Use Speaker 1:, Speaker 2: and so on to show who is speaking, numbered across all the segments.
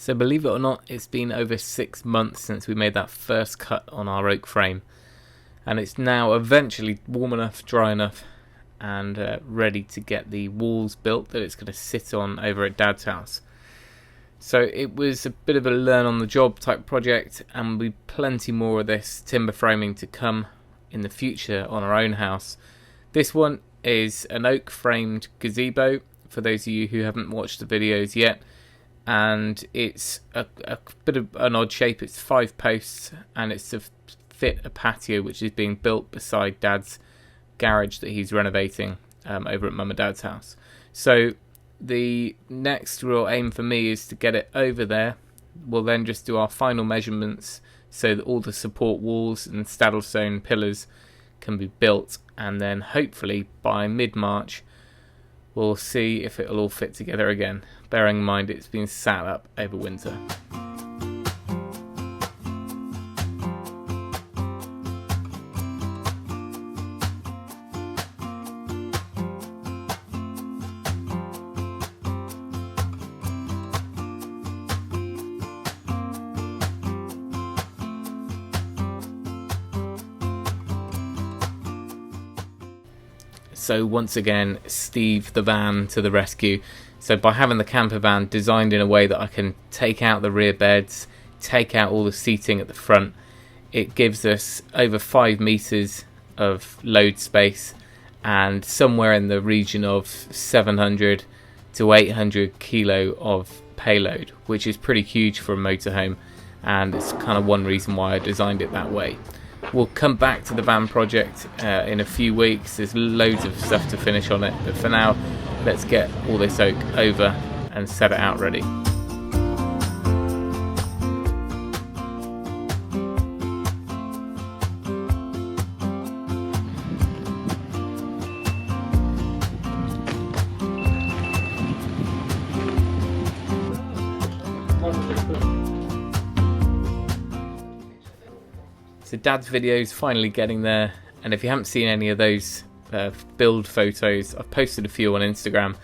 Speaker 1: So believe it or not, it's been over 6 months since we made that first cut on our oak frame, and it's now eventually warm enough, dry enough, and ready to get the walls built that it's going to sit on over at Dad's house. So it was a bit of a learn on the job type project, and we've plenty more of this timber framing to come in the future on our own house. This one is an oak framed gazebo, for those of you who haven't watched the videos yet, and it's a bit of an odd shape. It's 5 posts, and it's to fit a patio which is being built beside Dad's garage that he's renovating over at Mum and Dad's house. So the next real aim for me is to get it over there. We'll then just do our final measurements so that all the support walls and stone pillars can be built, and then hopefully by mid-March we'll see if it'll all fit together again, bearing in mind it's been sat up over winter. So once again, Steve the van to the rescue. So by having the camper van designed in a way that I can take out the rear beds, take out all the seating at the front, it gives us over 5 meters of load space and somewhere in the region of 700 to 800 kilo of payload, which is pretty huge for a motorhome, and it's kind of one reason why I designed it that way. We'll come back to the van project in a few weeks. There's loads of stuff to finish on it, but for now, let's get all this oak over and set it out ready. So Dad's video's finally getting there, and if you haven't seen any of those build photos, I've posted a few on Instagram,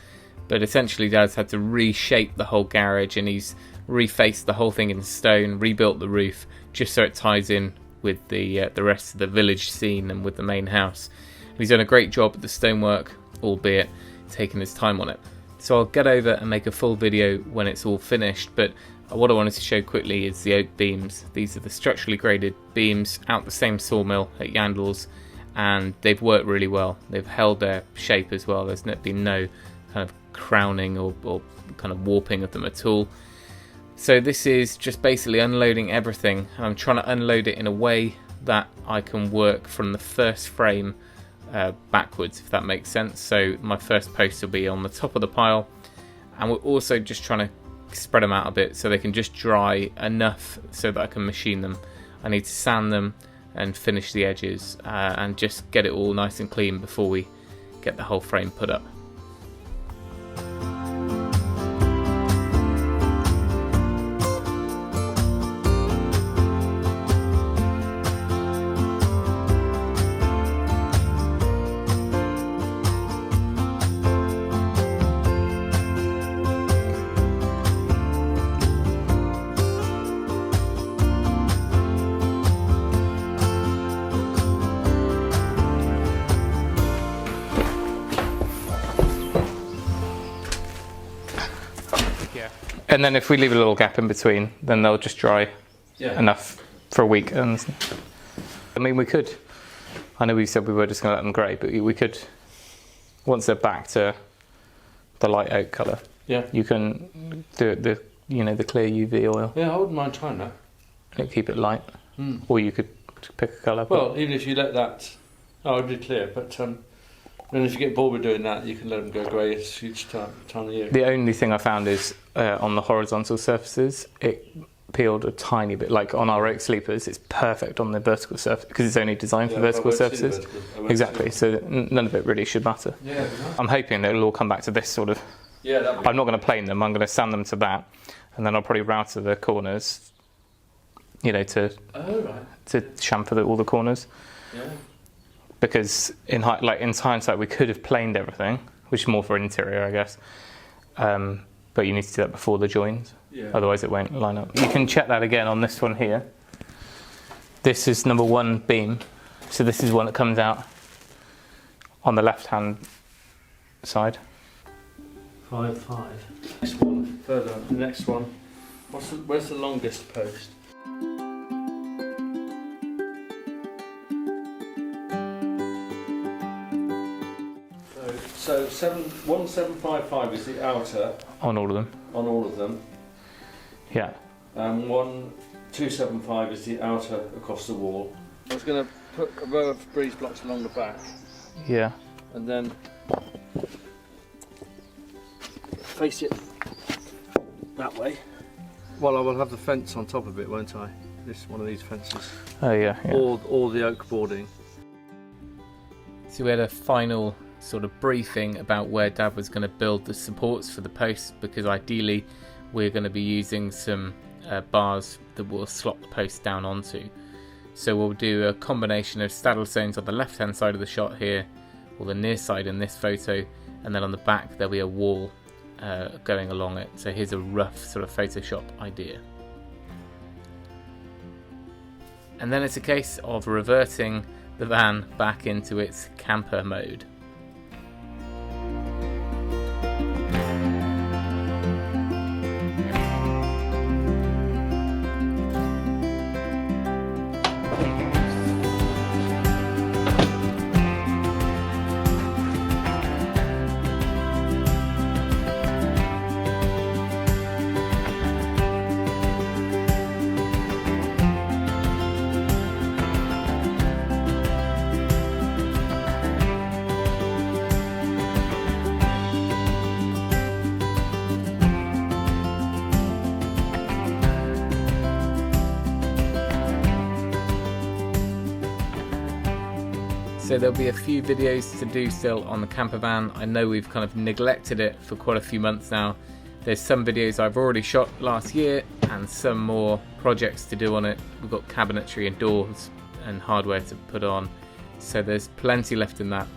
Speaker 1: but essentially Dad's had to reshape the whole garage, and he's refaced the whole thing in stone, rebuilt the roof, just so it ties in with the rest of the village scene and with the main house. He's done a great job at the stonework, albeit taking his time on it. So I'll get over and make a full video when it's all finished, but what I wanted to show quickly is the oak beams. These are the structurally graded beams out the same sawmill at Yandles, and they've worked really well. They've held their shape as well. There's been no kind of crowning or kind of warping of them at all. So this is just basically unloading everything. I'm trying to unload it in a way that I can work from the first frame backwards, if that makes sense. So my first post will be on the top of the pile, and we're also just trying to spread them out a bit so they can just dry enough so that I can machine them. I need to sand them and finish the edges and just get it all nice and clean before we get the whole frame put up. And then if we leave a little gap in between, then they'll just dry enough for a week. And I mean, we could, I know we said we were just going to let them grey, but we could, once they're back to the light oak colour, you can do the clear UV oil.
Speaker 2: Yeah, I wouldn't mind trying that.
Speaker 1: And keep it light. Or you could pick a colour.
Speaker 2: Well, even if you let that, I would do clear, but then if you get bored with doing that, you can let them go grey each time of year.
Speaker 1: The only thing I found is on the horizontal surfaces, it peeled a tiny bit. Like on our oak sleepers, it's perfect on the vertical surface because it's only designed for vertical surfaces. Exactly, so none of it really should matter.
Speaker 2: Yeah,
Speaker 1: I'm hoping that it'll all come back to this sort of.
Speaker 2: Yeah,
Speaker 1: I'm not going to plane them. I'm going to sand them to that, and then I'll probably router the corners. To chamfer all the corners.
Speaker 2: Yeah.
Speaker 1: Because in hindsight, we could have planed everything, which is more for interior, I guess. but you need to do that before the joins,
Speaker 2: Yeah.
Speaker 1: otherwise it won't line up. You can check that again on this one here. This is number 1 beam, so this is one that comes out on the left hand side.
Speaker 2: 5, 5. Next one, further up, the next one. Where's the longest post? So 1755 is the outer
Speaker 1: On all of them.
Speaker 2: on all of them.
Speaker 1: Yeah.
Speaker 2: 1275 is the outer across the wall. I was going to put a row of breeze blocks along the back
Speaker 1: Yeah.
Speaker 2: and then face it that way. Well, I will have the fence on top of it, won't I? This one of these fences.
Speaker 1: Oh yeah. Yeah.
Speaker 2: Or the oak boarding.
Speaker 1: So we had a final sort of briefing about where Dad was going to build the supports for the posts, because ideally we're going to be using some bars that we'll slot the post down onto. So we'll do a combination of straddle stones on the left hand side of the shot here, or the near side in this photo, and then on the back there'll be a wall going along it. So here's a rough sort of Photoshop idea. And then it's a case of reverting the van back into its camper mode. So there'll be a few videos to do still on the camper van. I know we've kind of neglected it for quite a few months now. There's some videos I've already shot last year and some more projects to do on it. We've got cabinetry and doors and hardware to put on, so there's plenty left in that.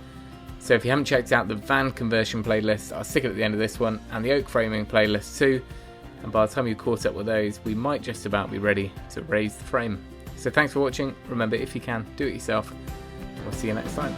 Speaker 1: So if you haven't checked out the van conversion playlist, I'll stick it at the end of this one, and the oak framing playlist too, and by the time you've caught up with those, we might just about be ready to raise the frame. So thanks for watching. Remember, if you can, do it yourself. We'll see you next time.